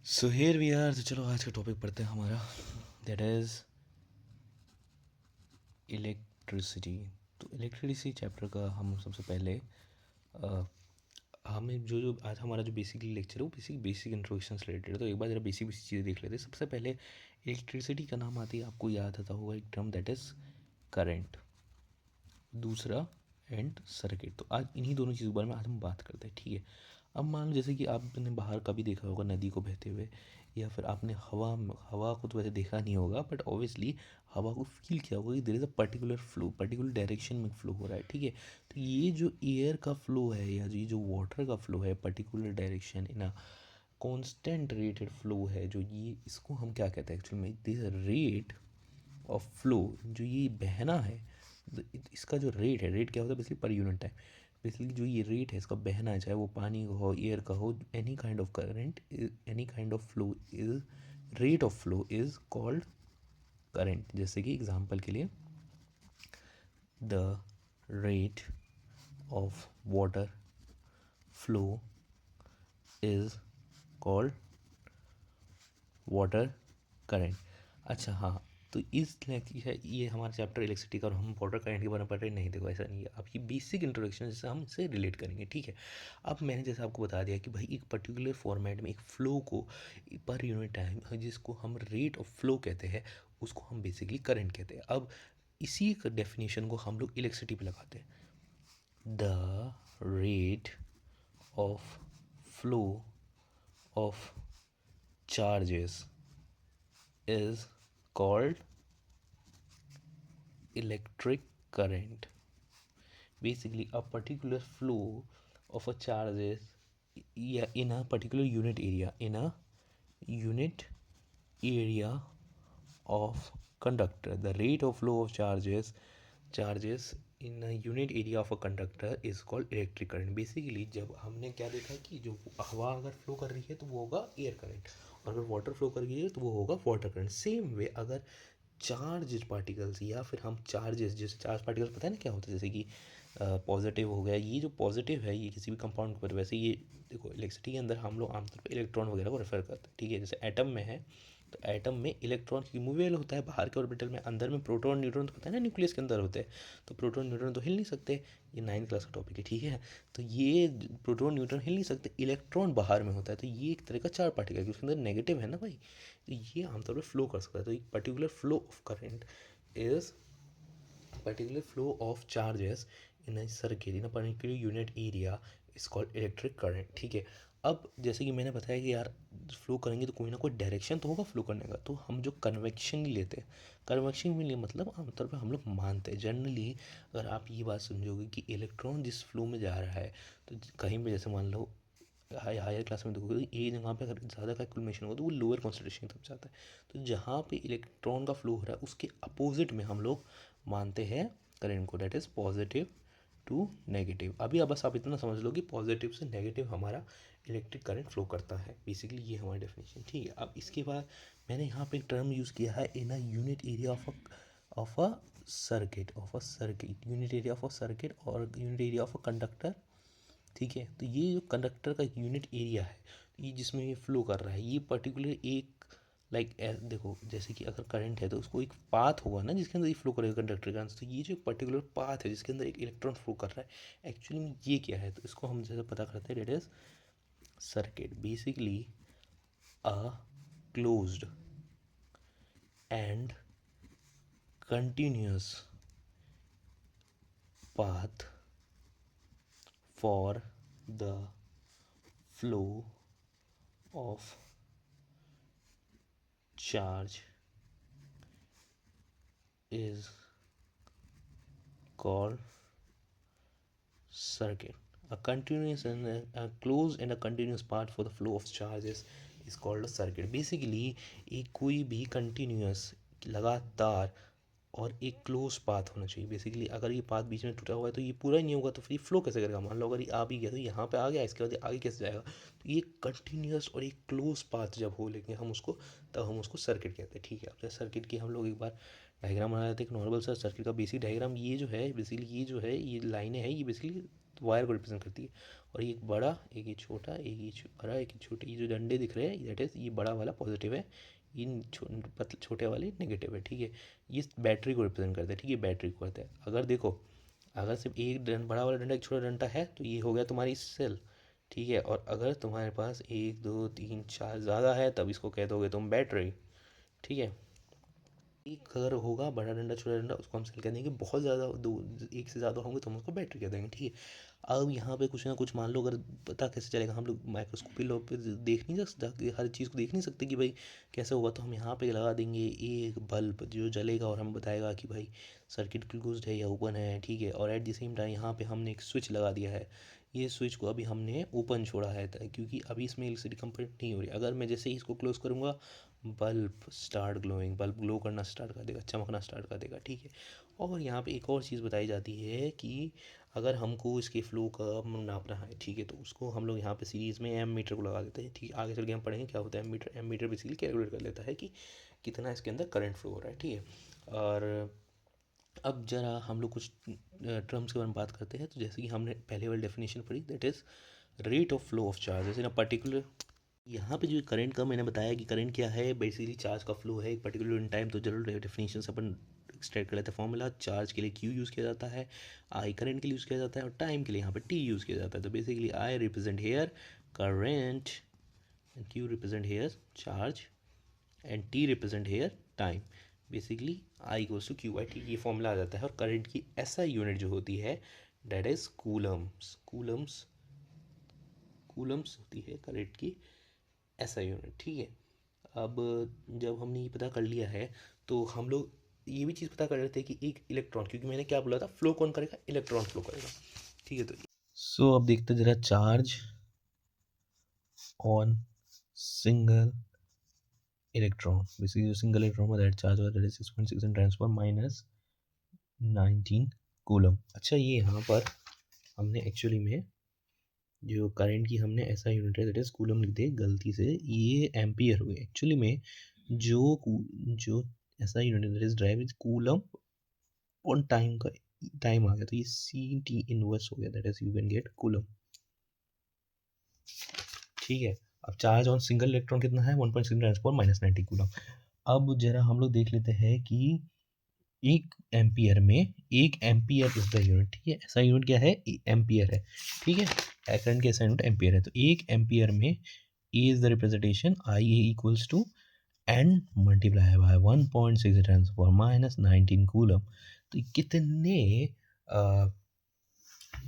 So here we are. तो चलो आज का टॉपिक पढ़ते हैं हमारा, दैट इज़ इलेक्ट्रिसिटी। तो इलेक्ट्रिसिटी चैप्टर का हम सबसे पहले हमें जो आज हमारा जो बेसिकली लेक्चर है वो बेसिक इंट्रोडक्शन से रिलेटेड है। तो एक बार जरा बेसिक बेसिक चीज़ें देख लेते हैं। सबसे पहले इलेक्ट्रिसिटी का नाम आती है, आपको याद आता होगा एक टर्म, दैट इज़ करंट। दूसरा एंड सर्किट। तो आज इन्हीं दोनों चीज़ों के बारे में आज हम बात करते हैं, ठीक है। अब मान लो जैसे कि आपने बाहर कभी देखा होगा नदी को बहते हुए, या फिर आपने हवा को तो वैसे देखा नहीं होगा, बट ऑब्वियसली हवा को फील किया होगा कि there is a particular flow, particular direction में फ्लो हो रहा है, ठीक है। तो ये जो एयर का फ्लो है या ये जो वाटर का फ्लो है, particular direction in a constant rated flow है, जो ये इसको हम क्या कहते हैं एक्चुअली में, दिस रेट ऑफ फ्लो, जो ये बहना है, इसका जो रेट है, रेट क्या होता है basically per unit time. Basically जो ये रेट है इसका बहना है, चाहे वो पानी का हो, एयर का हो, any kind of current, any kind of flow is, rate of flow is called current. जैसे कि एग्जांपल के लिए, the rate of water flow is called water current. अच्छा हाँ, तो इस ये हमारा चैप्टर इलेक्ट्रिसिटी का और हम वाटर करंट के बारे में पढ़ रहे नहीं, देखो ऐसा नहीं है। अब ये बेसिक इंट्रोडक्शन जैसे हम इसे रिलेट करेंगे, ठीक है। अब मैंने जैसे आपको बता दिया कि भाई एक पर्टिकुलर फॉर्मेट में एक फ़्लो को पर यूनिट टाइम, जिसको हम रेट ऑफ फ्लो कहते हैं, उसको हम बेसिकली करंट कहते हैं। अब इसी डेफिनेशन को हम लोग इलेक्ट्रिसिटी पे लगाते हैं। The rate of flow of charges is called electric current. Basically a particular flow of a charges, yeah, in a particular unit area, in a unit area of conductor, the rate of flow of charges in a unit area of a conductor is called electric current. Basically जब हमने क्या देखा कि जो हवा अगर flow कर रही है तो वो होगा एयर करंट, और अगर वाटर फ्लो कर रही है तो वो होगा वाटर करंट। सेम वे अगर चार्ज पार्टिकल्स, या फिर हम चार्जेस, जैसे चार्ज पार्टिकल्स पता है ना क्या होता है, जैसे कि पॉजिटिव हो गया, ये जो पॉजिटिव है ये किसी भी कंपाउंड पर, वैसे ये देखो इलेक्ट्रिसिटी के अंदर हम लोग आमतौर पर इलेक्ट्रॉन वगैरह को रेफर करते हैं, ठीक है। जैसे एटम में है, तो एटम में इलेक्ट्रॉन रिमूवेबल होता है बाहर के ऑर्बिटल में, अंदर में प्रोटॉन न्यूट्रॉन तो पता है ना न्यूक्लियस के अंदर होते हैं, तो प्रोटॉन न्यूट्रॉन तो हिल नहीं सकते, ये 9th क्लास का टॉपिक है, ठीक है। तो ये प्रोटॉन न्यूट्रॉन हिल नहीं सकते, इलेक्ट्रॉन बाहर में होता है, तो ये एक तरह का चार पार्टिकल है, उसके अंदर नेगेटिव है ना भाई, तो ये आमतौर पर फ्लो कर सकता है। तो एक particular flow of current is particular flow of charges in a circuit in a particular unit area is called electric current, ठीक है। अब जैसे कि मैंने बताया कि यार फ्लो करेंगे तो कोई ना कोई डायरेक्शन तो होगा फ्लो करने का, तो हम जो कन्वेक्शन लेते हैं, कन्वेक्शन में लिए मतलब आमतौर पर हम लोग मानते हैं जनरली, अगर आप ये बात समझोगे कि इलेक्ट्रॉन जिस फ्लो में जा रहा है, तो कहीं पर जैसे मान लो हायर क्लास में देखोगे ये जगह पे अगर ज़्यादा का एक्युमुलेशन होगा तो वो लोअर कॉन्सेंट्रेशन की तरफ जाता है। तो जहाँ पे इलेक्ट्रॉन का फ्लो हो रहा है उसके अपोजिट में हम लोग मानते हैं करंट को, that is positive to negative. अभी अब बस आप इतना समझ लो कि पॉजिटिव से नेगेटिव हमारा इलेक्ट्रिक करंट फ्लो करता है, बेसिकली ये हमारी डेफिनेशन, ठीक है। अब इसके बाद मैंने यहाँ पे एक टर्म यूज़ किया है, in a unit area of a circuit, unit area of a circuit और unit area of a conductor, ठीक है। तो ये जो कंडक्टर का यूनिट एरिया है, ये जिसमें ये फ्लो कर रहा है, ये पर्टिकुलर एक देखो जैसे कि अगर करंट है तो उसको एक पाथ होगा ना जिसके अंदर ये फ्लो करेगा कंडक्टर का, तो ये जो पर्टिकुलर पाथ है जिसके अंदर एक इलेक्ट्रॉन फ्लो कर रहा है, एक्चुअली में ये क्या है, तो इसको हम जैसे पता करते हैं, that is circuit. Basically a closed and continuous path for the flow of charge is called circuit. A continuous and a closed and a continuous path for the flow of charges is called a circuit. Basically एक कोई भी continuous लगातार और एक close path होना चाहिए। Basically अगर ये पाथ बीच में टूटा हुआ है तो ये पूरा ही नहीं होगा, तो फिर ये फ्लो कैसे करेगा। मान लो अगर ये आ भी गया तो यहाँ पे आ गया, इसके बाद ये आगे कैसे जाएगा। तो ये कंटिन्यूस और एक क्लोज पाथ जब हो लेंगे हम उसको, तब हम उसको सर्किट कहते हैं, ठीक है। अब सर्किट की हम लोग एक बार डायग्राम बना लेते हैं, एक नॉर्मल सा सर्किट का बेसिक डायग्राम। ये जो है बेसिकली ये जो है ये लाइनें हैं, ये बेसिकली वायर को रिप्रेजेंट करती है। और ये एक बड़ा, एक ये छोटा, एक ये बड़ा, एक ये छोटे, ये जो डंडे दिख रहे हैं दैट इज़ ये बड़ा वाला पॉजिटिव है, इन छोटे वाले नेगेटिव है, ठीक है। ये बैटरी को रिप्रेजेंट करता है, ठीक है, बैटरी को करता है। अगर देखो, अगर सिर्फ एक बड़ा वाला डंडा एक छोटा डंडा है तो ये हो गया तुम्हारी सेल, ठीक है। और अगर तुम्हारे पास 1 2 3 4 ज़्यादा है तब इसको कह दोगे तुम बैटरी, ठीक है। एक अगर होगा बड़ा डंडा छोटा डंडा उसको हम सेल कह देंगे, बहुत ज़्यादा दो एक से ज़्यादा होंगे तो हम उसको बैटरी कह देंगे, ठीक है। अब यहाँ पे कुछ ना कुछ मान लो, अगर पता कैसे चलेगा, हम लोग माइक्रोस्कोपी लो पे देख नहीं सकते, हर चीज़ को देख नहीं सकते कि भाई कैसे होगा, तो हम यहाँ पे लगा देंगे एक बल्ब जो जलेगा और हमें बताएगा कि भाई सर्किट क्लोज्ड है या ओपन है, ठीक है। और एट द सेम टाइम यहाँ पे हमने एक स्विच लगा दिया है, ये स्विच को अभी हमने ओपन छोड़ा है क्योंकि अभी इसमें इलेक्ट्रिसिटी कंप्लीट नहीं हो रही। अगर मैं जैसे ही इसको क्लोज करूँगा bulb start glowing, bulb glow करना स्टार्ट कर देगा, चमकना स्टार्ट कर देगा, ठीक है। और यहाँ पे एक और चीज़ बताई जाती है कि अगर हमको इसके फ्लो का नापना है, ठीक है, तो उसको हम लोग यहाँ पे सीरीज़ में एम मीटर को लगा देते हैं, ठीक है। आगे चल के हम पढ़ेंगे क्या होता है एम मीटर बेसिकली कैलकुलेट कर लेता है कि कितना इसके अंदर करंट फ्लो हो रहा है, ठीक है। और अब ज़रा हम लोग कुछ टर्म्स के बारे में बात करते हैं। तो जैसे कि हमने पहले वाली डेफिनेशन पढ़ी that is rate of flow of charges in a particular. यहाँ पे जो करंट का मैंने बताया कि करंट क्या है, बेसिकली चार्ज का फ्लो है एक पर्टिकुलर इन टाइम। तो जरूर डेफिनेशन से अपन एक्सट्रैक्ट कर लेते हैं फॉर्मूला। चार्ज के लिए क्यू यूज़ किया जाता है, आई करंट के लिए यूज़ किया जाता है, और टाइम के लिए यहाँ पे टी यूज़ किया जाता है। तो basically I represent here current and Q represent here charge and T represent here time. Basically I equals to Q by T, ये फॉर्मूला आ जाता है। और करंट की ऐसा यूनिट जो होती है that is coulombs, coulombs, coulombs होती है करंट की ऐसा यूनिट, ठीक है। अब जब हमने ये पता कर लिया है तो हम लोग ये भी चीज़ पता कर लेते हैं कि एक इलेक्ट्रॉन, क्योंकि मैंने क्या बोला था फ्लो कौन करेगा, इलेक्ट्रॉन फ्लो करेगा, ठीक है। तो सो अब देखते हैं जरा charge on single electron. Basically जो सिंगल इलेक्ट्रॉन में दैट चार्ज होता है 6.6 ट्रांसफर माइनस 19 कूलम। अच्छा, ये यहाँ पर हमने एक्चुअली में जो करंट की हमने ऐसा यूनिट है दैट इज कूलम लिख दे गलती से, ये एम्पियर हो गया एक्चुअली में। जो ऐसा यूनिट है that is drive is coulomb on time का टाइम आ गया, तो ये सी टी इनवर्स हो गया that is you can get coulomb, ठीक है। अब चार्ज ऑन सिंगल इलेक्ट्रॉन कितना है 1.6 ट्रांसफॉर माइनस 90 कूलम। अब जरा हम लोग देख लेते हैं कि एक एम्पियर में, एक एम्पियर इज द यूनिट, ठीक है। ऐसा यूनिट क्या है, एम्पियर है, ठीक है। करंट का ऐसा यूनिट एम्पियर है। तो एक एम्पियर में A is the representation, I A equals to n multiply by 1.6 ट्रांसफॉर माइनस 19 कूलम। तो कितने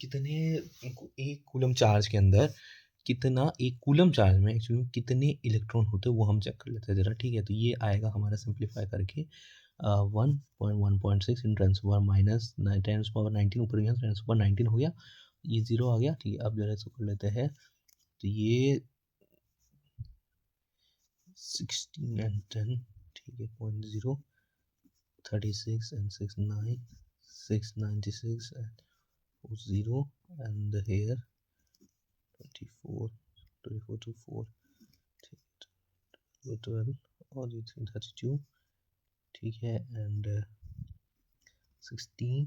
कितने एक कूलम चार्ज के अंदर कितना, एक कूलम चार्ज में एक्चुअली कितने इलेक्ट्रॉन होते हैं वो हम चेक कर लेते हैं ज़रा, ठीक है। तो ये आएगा हमारा सिंप्लीफाई करके 1.6 इन टेन पावर माइनस 10⁻19, ऊपर यहाँ 10⁻19 हो गया, ये ज़ीरो आ गया, ठीक है। अब जरा इसको कर लेते हैं, तो ये 16 एंड 10, ठीक है, 0.0 36 and 6 9 696 and 0 and here 24 to 4, 12 और ये 32, ठीक है। एंड 16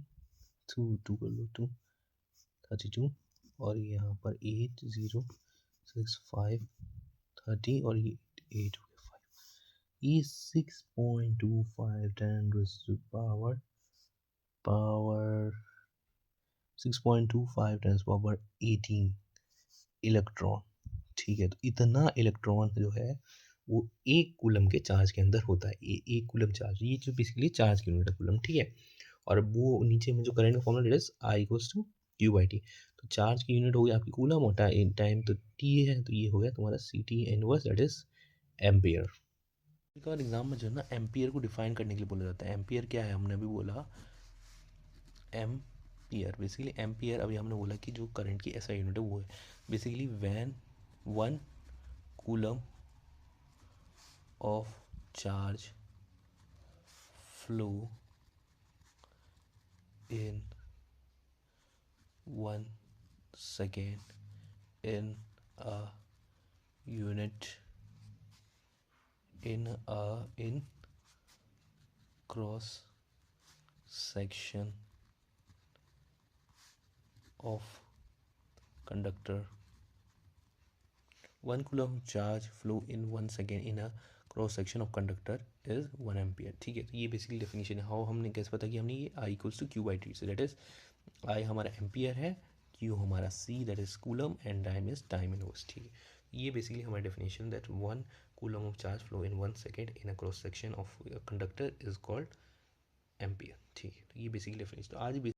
2 कर लो 2 32, और यहाँ पर 8 0 6 5 30 और ये 8 हो गया 5, ये 6.25 10 पावर 6.25 10 पावर 18 इलेक्ट्रॉन, ठीक है। तो इतना इलेक्ट्रॉन जो है वो एक कूलम के चार्ज के अंदर होता है, एक कूलम चार्ज, ये जो बेसिकली चार्ज की यूनिट है कूलम, ठीक है। और वो नीचे में जो करंट का formula is I equals to Q by T. तो चार्ज की यूनिट हो गया आपकी कूलम और टाइम तो टी है, तो ये हो गया तुम्हारा C T inverse that is ampere. एक और एग्जाम में जो है ना एम्पियर को डिफाइन करने के लिए बोला जाता है। एम्पियर क्या है, हमने अभी बोला एम्पियर, बेसिकली एम्पियर अभी हमने बोला कि जो करंट की ऐसा यूनिट है वो है basically van 1 coulomb of charge flow in 1 second in a unit in cross section of conductor, 1 coulomb charge flow in 1 second in a cross section of conductor is 1 ampere. ठीक है, तो ये basically definition है. How हमने कैसे पता कि हमने ये I equals to Q by t, so that is I हमारा एम्पियर है, क्यू हमारा C that is coulomb and time is time inverse. ठीक है, ये बेसिकली हमारा definition that 1 coulomb of charge flow in 1 second in a cross section of conductor is called ampere. ठीक है, तो ये बेसिकली डेफिनेशन. तो आज